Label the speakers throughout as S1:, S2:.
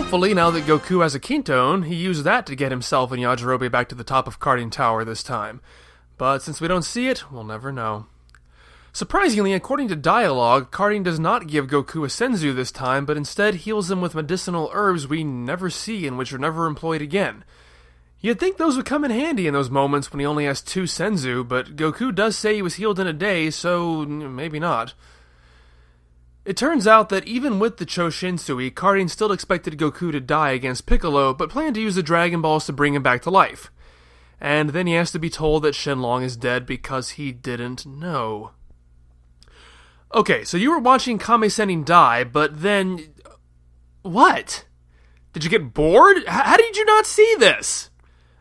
S1: Hopefully, now that Goku has a Kintone, he used that to get himself and Yajirobe back to the top of Carding Tower this time. But since we don't see it, we'll never know. Surprisingly, according to dialogue, Carding does not give Goku a senzu this time, but instead heals him with medicinal herbs we never see and which are never employed again. You'd think those would come in handy in those moments when he only has 2 senzu, but Goku does say he was healed in a day, so maybe not. It turns out that even with the Choshinsui, Carding still expected Goku to die against Piccolo, but planned to use the Dragon Balls to bring him back to life. And then he has to be told that Shenlong is dead because he didn't know. Okay, so you were watching Kame-Sennin die, but then... What? Did you get bored? How did you not see this?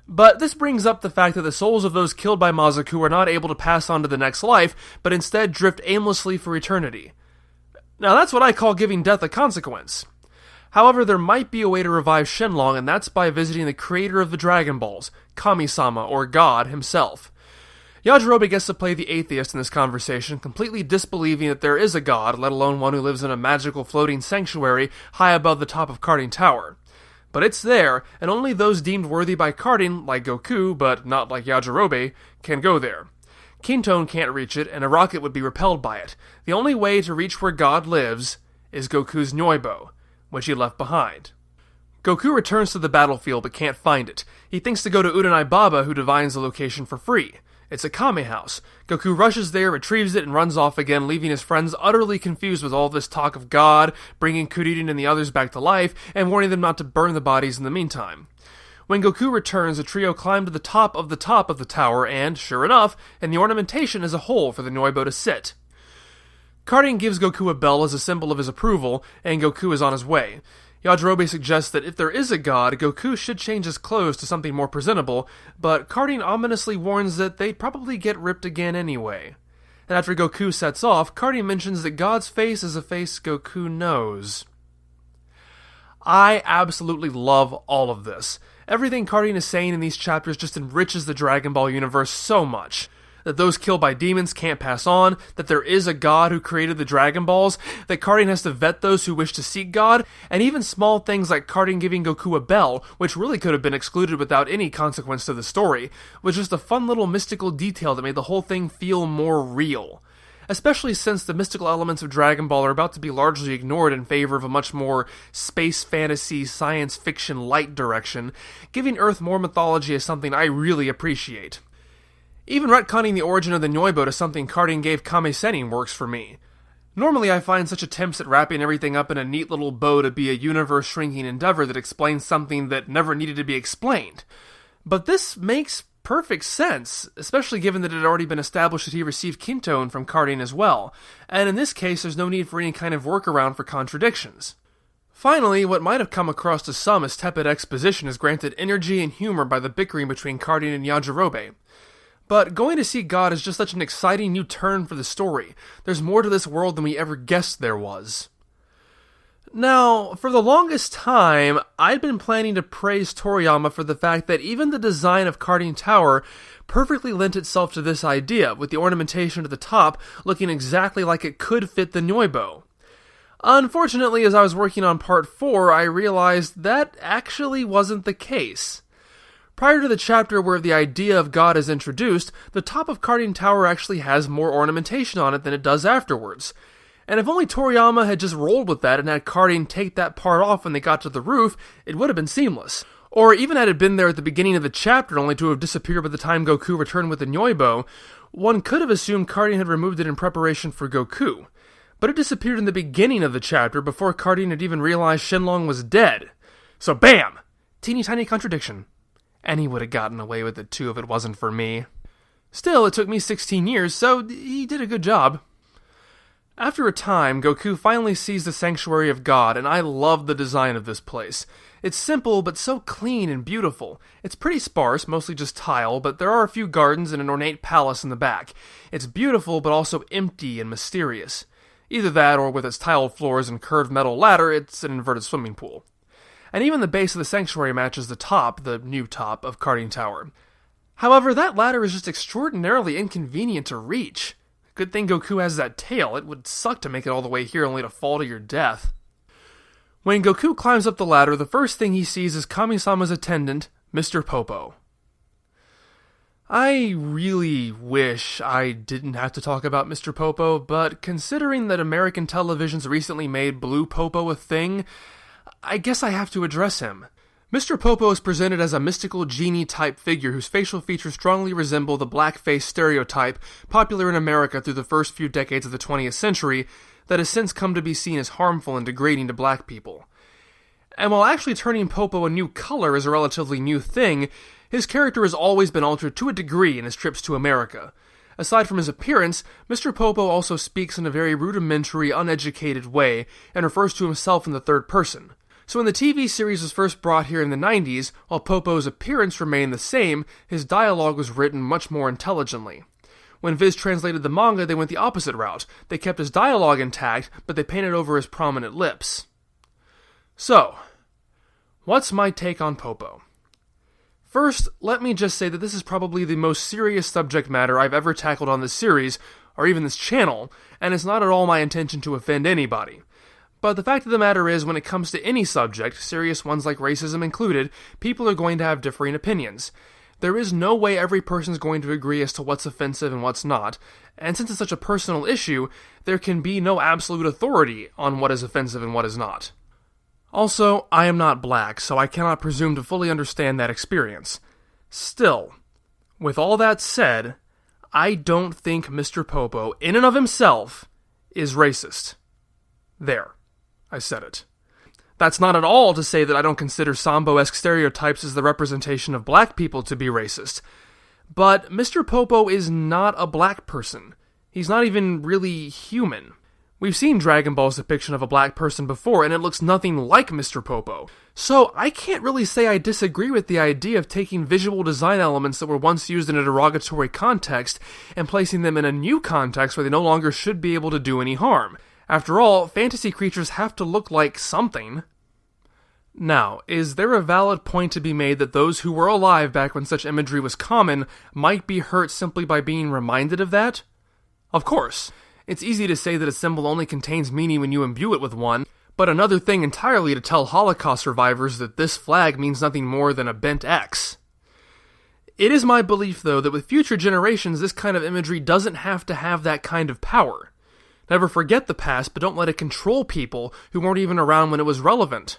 S1: But this brings up the fact that the souls of those killed by Mazaku are not able to pass on to the next life, but instead drift aimlessly for eternity. Now that's what I call giving death a consequence. However, there might be a way to revive Shenlong, and that's by visiting the creator of the Dragon Balls, Kami-sama, or God, himself. Yajirobe gets to play the atheist in this conversation, completely disbelieving that there is a god, let alone one who lives in a magical floating sanctuary high above the top of Carding Tower. But it's there, and only those deemed worthy by Carding, like Goku, but not like Yajirobe, can go there. Kintone can't reach it, and a rocket would be repelled by it. The only way to reach where God lives is Goku's Nyoibo, which he left behind. Goku returns to the battlefield but can't find it. He thinks to go to Uranai Baba, who divines the location for free. It's a Kame house. Goku rushes there, retrieves it, and runs off again, leaving his friends utterly confused with all this talk of God, bringing Kuririn and the others back to life, and warning them not to burn the bodies in the meantime. When Goku returns, the trio climb to the top of the tower, and, sure enough, in the ornamentation is a hole for the Nyoibo to sit. Carding gives Goku a bell as a symbol of his approval, and Goku is on his way. Yajirobe suggests that if there is a god, Goku should change his clothes to something more presentable, but Carding ominously warns that they'd probably get ripped again anyway. And after Goku sets off, Carding mentions that God's face is a face Goku knows. I absolutely love all of this. Everything Carding is saying in these chapters just enriches the Dragon Ball universe so much. That those killed by demons can't pass on, that there is a god who created the Dragon Balls, that Carding has to vet those who wish to seek God, and even small things like Carding giving Goku a bell, which really could have been excluded without any consequence to the story, was just a fun little mystical detail that made the whole thing feel more real. Especially since the mystical elements of Dragon Ball are about to be largely ignored in favor of a much more space fantasy, science fiction light direction, giving Earth more mythology is something I really appreciate. Even retconning the origin of the Nyoibo to something Carding gave Kame-Sennin works for me. Normally I find such attempts at wrapping everything up in a neat little bow to be a universe-shrinking endeavor that explains something that never needed to be explained. But this makes perfect sense, especially given that it had already been established that he received Kintone from Carding as well, and in this case there's no need for any kind of workaround for contradictions. Finally, what might have come across to some as tepid exposition is granted energy and humor by the bickering between Carding and Yajirobe. But going to see God is just such an exciting new turn for the story. There's more to this world than we ever guessed there was. Now, for the longest time, I'd been planning to praise Toriyama for the fact that even the design of Carding Tower perfectly lent itself to this idea, with the ornamentation at the top looking exactly like it could fit the Nyoibo. Unfortunately, as I was working on Part 4, I realized that actually wasn't the case. Prior to the chapter where the idea of God is introduced, the top of Carding Tower actually has more ornamentation on it than it does afterwards. And if only Toriyama had just rolled with that and had Carding take that part off when they got to the roof, it would have been seamless. Or even had it been there at the beginning of the chapter only to have disappeared by the time Goku returned with the Nyoibo, one could have assumed Carding had removed it in preparation for Goku. But it disappeared in the beginning of the chapter before Carding had even realized Shenlong was dead. So bam! Teeny tiny contradiction. And he would have gotten away with it too if it wasn't for me. Still, it took me 16 years, so he did a good job. After a time, Goku finally sees the Sanctuary of God, and I love the design of this place. It's simple, but so clean and beautiful. It's pretty sparse, mostly just tile, but there are a few gardens and an ornate palace in the back. It's beautiful, but also empty and mysterious. Either that, or with its tiled floors and curved metal ladder, it's an inverted swimming pool. And even the base of the sanctuary matches the top, the new top, of Carding Tower. However, that ladder is just extraordinarily inconvenient to reach. Good thing Goku has that tail. It would suck to make it all the way here only to fall to your death. When Goku climbs up the ladder, the first thing he sees is Kami-sama's attendant, Mr. Popo. I really wish I didn't have to talk about Mr. Popo, but considering that American television's recently made Blue Popo a thing, I guess I have to address him. Mr. Popo is presented as a mystical genie-type figure whose facial features strongly resemble the blackface stereotype popular in America through the first few decades of the 20th century that has since come to be seen as harmful and degrading to black people. And while actually turning Popo a new color is a relatively new thing, his character has always been altered to a degree in his trips to America. Aside from his appearance, Mr. Popo also speaks in a very rudimentary, uneducated way, and refers to himself in the third person. So when the TV series was first brought here in the 90s, while Popo's appearance remained the same, his dialogue was written much more intelligently. When Viz translated the manga, they went the opposite route. They kept his dialogue intact, but they painted over his prominent lips. So, what's my take on Popo? First, let me just say that this is probably the most serious subject matter I've ever tackled on this series, or even this channel, and it's not at all my intention to offend anybody. But the fact of the matter is, when it comes to any subject, serious ones like racism included, people are going to have differing opinions. There is no way every person's going to agree as to what's offensive and what's not, and since it's such a personal issue, there can be no absolute authority on what is offensive and what is not. Also, I am not black, so I cannot presume to fully understand that experience. Still, with all that said, I don't think Mr. Popo, in and of himself, is racist. There. I said it. That's not at all to say that I don't consider Sambo-esque stereotypes as the representation of black people to be racist. But Mr. Popo is not a black person. He's not even really human. We've seen Dragon Ball's depiction of a black person before, and it looks nothing like Mr. Popo. So I can't really say I disagree with the idea of taking visual design elements that were once used in a derogatory context and placing them in a new context where they no longer should be able to do any harm. After all, fantasy creatures have to look like something. Now, is there a valid point to be made that those who were alive back when such imagery was common might be hurt simply by being reminded of that? Of course. It's easy to say that a symbol only contains meaning when you imbue it with one, but another thing entirely to tell Holocaust survivors that this flag means nothing more than a bent X. It is my belief, though, that with future generations this kind of imagery doesn't have to have that kind of power. Never forget the past, but don't let it control people who weren't even around when it was relevant.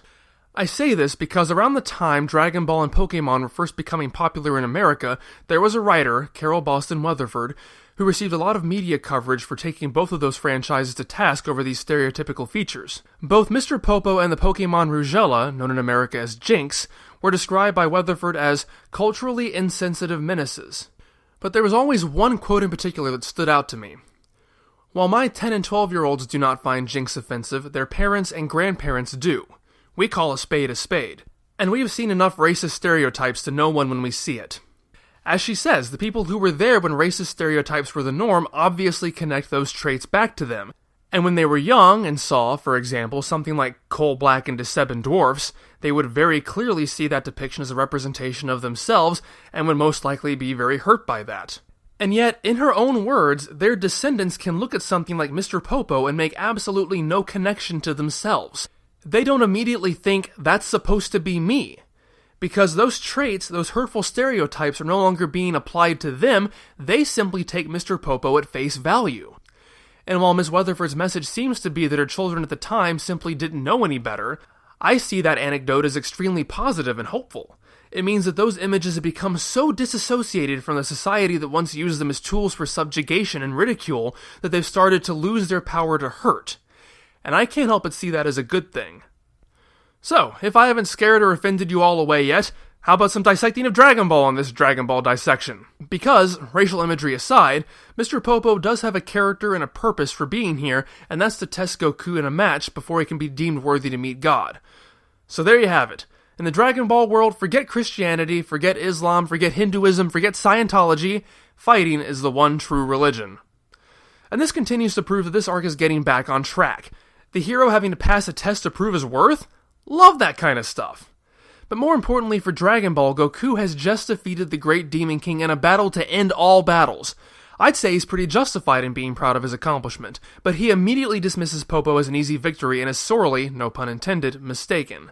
S1: I say this because around the time Dragon Ball and Pokemon were first becoming popular in America, there was a writer, Carol Boston Weatherford, who received a lot of media coverage for taking both of those franchises to task over these stereotypical features. Both Mr. Popo and the Pokemon Rugella, known in America as Jinx, were described by Weatherford as culturally insensitive menaces. But there was always one quote in particular that stood out to me. While my 10 and 12-year-olds do not find Jinx offensive, their parents and grandparents do. We call a spade, and we have seen enough racist stereotypes to know one when we see it. As she says, the people who were there when racist stereotypes were the norm obviously connect those traits back to them. And when they were young and saw, for example, something like coal-blackened Seven Dwarfs, they would very clearly see that depiction as a representation of themselves and would most likely be very hurt by that. And yet, in her own words, their descendants can look at something like Mr. Popo and make absolutely no connection to themselves. They don't immediately think, that's supposed to be me. Because those traits, those hurtful stereotypes are no longer being applied to them, they simply take Mr. Popo at face value. And while Ms. Weatherford's message seems to be that her children at the time simply didn't know any better, I see that anecdote as extremely positive and hopeful. It means that those images have become so disassociated from the society that once used them as tools for subjugation and ridicule that they've started to lose their power to hurt. And I can't help but see that as a good thing. So, if I haven't scared or offended you all away yet, how about some dissecting of Dragon Ball in this Dragon Ball dissection? Because, racial imagery aside, Mr. Popo does have a character and a purpose for being here, and that's to test Goku in a match before he can be deemed worthy to meet God. So there you have it. In the Dragon Ball world, forget Christianity, forget Islam, forget Hinduism, forget Scientology, fighting is the one true religion. And this continues to prove that this arc is getting back on track. The hero having to pass a test to prove his worth? Love that kind of stuff. But more importantly for Dragon Ball, Goku has just defeated the Great Demon King in a battle to end all battles. I'd say he's pretty justified in being proud of his accomplishment, but he immediately dismisses Popo as an easy victory and is sorely, no pun intended, mistaken.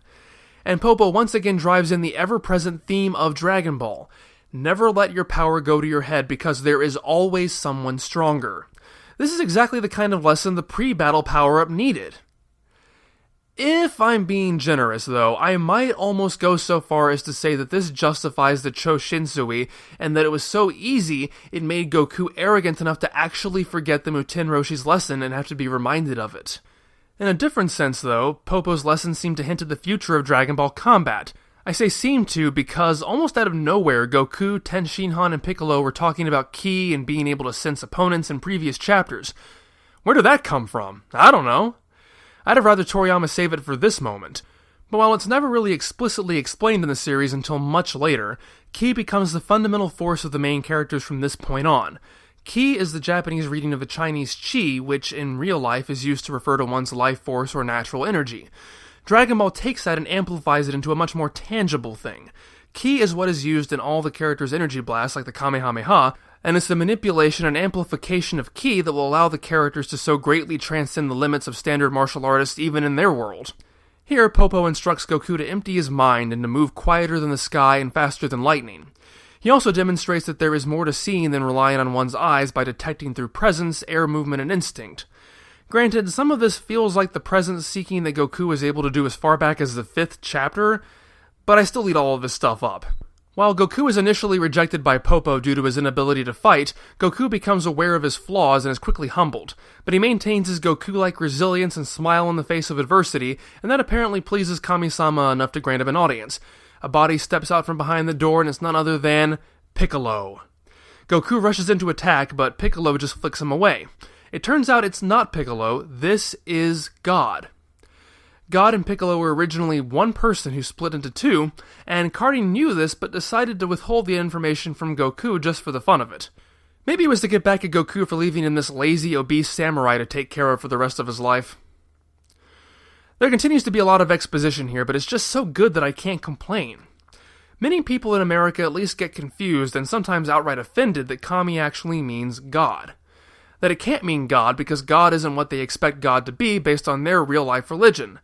S1: And Popo once again drives in the ever-present theme of Dragon Ball. Never let your power go to your head because there is always someone stronger. This is exactly the kind of lesson the pre-battle power-up needed. If I'm being generous, though, I might almost go so far as to say that this justifies the Choshinsui, and that it was so easy it made Goku arrogant enough to actually forget the Muten Roshi's lesson and have to be reminded of it. In a different sense, though, Popo's lesson seemed to hint at the future of Dragon Ball combat. I say seemed to because almost out of nowhere, Goku, Tenshinhan, and Piccolo were talking about ki and being able to sense opponents in previous chapters. Where did that come from? I don't know. I'd have rather Toriyama save it for this moment. But while it's never really explicitly explained in the series until much later, ki becomes the fundamental force of the main characters from this point on. Ki is the Japanese reading of the Chinese chi, which in real life is used to refer to one's life force or natural energy. Dragon Ball takes that and amplifies it into a much more tangible thing. Ki is what is used in all the characters' energy blasts, like the Kamehameha, and it's the manipulation and amplification of ki that will allow the characters to so greatly transcend the limits of standard martial artists even in their world. Here, Popo instructs Goku to empty his mind and to move quieter than the sky and faster than lightning. He also demonstrates that there is more to seeing than relying on one's eyes by detecting through presence, air movement, and instinct. Granted, some of this feels like the presence-seeking that Goku was able to do as far back as the 5th chapter, but I still eat all of this stuff up. While Goku is initially rejected by Popo due to his inability to fight, Goku becomes aware of his flaws and is quickly humbled, but he maintains his Goku-like resilience and smile in the face of adversity, and that apparently pleases Kami-sama enough to grant him an audience. A body steps out from behind the door and it's none other than Piccolo. Goku rushes into attack, but Piccolo just flicks him away. It turns out it's not Piccolo, this is God. God and Piccolo were originally one person who split into two, and Cardi knew this but decided to withhold the information from Goku just for the fun of it. Maybe it was to get back at Goku for leaving him this lazy, obese samurai to take care of for the rest of his life. There continues to be a lot of exposition here, but it's just so good that I can't complain. Many people in America at least get confused and sometimes outright offended that Kami actually means God. That it can't mean God because God isn't what they expect God to be based on their real-life religion.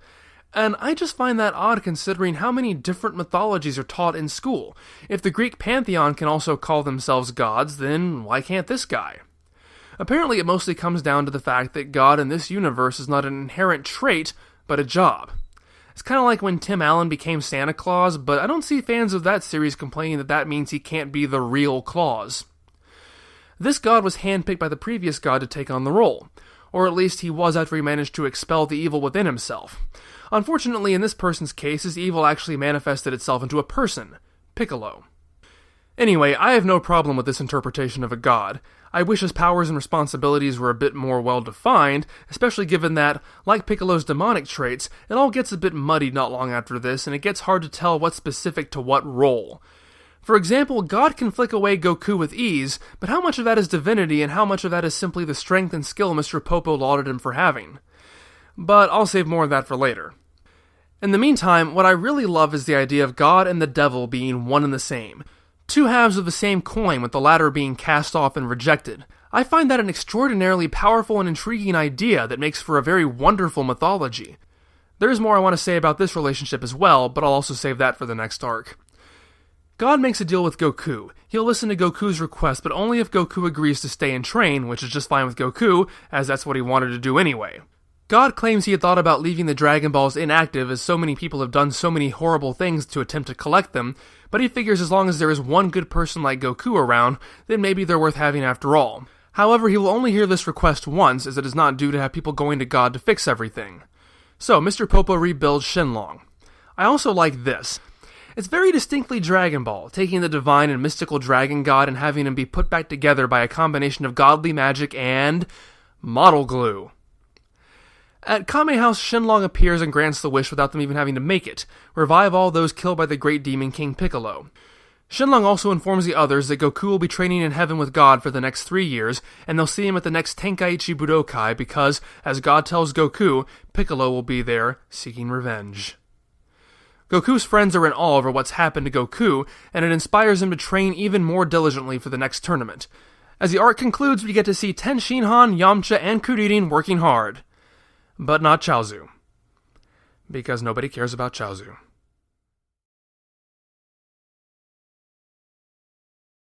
S1: And I just find that odd considering how many different mythologies are taught in school. If the Greek pantheon can also call themselves gods, then why can't this guy? Apparently it mostly comes down to the fact that God in this universe is not an inherent trait, but a job. It's kind of like when Tim Allen became Santa Claus, but I don't see fans of that series complaining that that means he can't be the real Claus. This god was handpicked by the previous god to take on the role, or at least he was after he managed to expel the evil within himself. Unfortunately, in this person's case, his evil actually manifested itself into a person, Piccolo. Anyway, I have no problem with this interpretation of a god. I wish his powers and responsibilities were a bit more well-defined, especially given that, like Piccolo's demonic traits, it all gets a bit muddied not long after this, and it gets hard to tell what's specific to what role. For example, God can flick away Goku with ease, but how much of that is divinity and how much of that is simply the strength and skill Mr. Popo lauded him for having? But I'll save more of that for later. In the meantime, what I really love is the idea of God and the devil being one and the same. Two halves of the same coin, with the latter being cast off and rejected. I find that an extraordinarily powerful and intriguing idea that makes for a very wonderful mythology. There's more I want to say about this relationship as well, but I'll also save that for the next arc. God makes a deal with Goku. He'll listen to Goku's request, but only if Goku agrees to stay and train, which is just fine with Goku, as that's what he wanted to do anyway. God claims he had thought about leaving the Dragon Balls inactive as so many people have done so many horrible things to attempt to collect them, but he figures as long as there is one good person like Goku around, then maybe they're worth having after all. However, he will only hear this request once, as it is not due to have people going to God to fix everything. So, Mr. Popo rebuilds Shenlong. I also like this. It's very distinctly Dragon Ball, taking the divine and mystical dragon god and having him be put back together by a combination of godly magic and model glue. At Kame House, Shenlong appears and grants the wish without them even having to make it. Revive all those killed by the great demon king Piccolo. Shenlong also informs the others that Goku will be training in heaven with God for the next 3 years, and they'll see him at the next Tenkaichi Budokai because, as God tells Goku, Piccolo will be there seeking revenge. Goku's friends are in awe over what's happened to Goku, and it inspires him to train even more diligently for the next tournament. As the arc concludes, we get to see Ten Shinhan, Yamcha, and Kuririn working hard. But not Chaozu. Because nobody cares about Chaozu.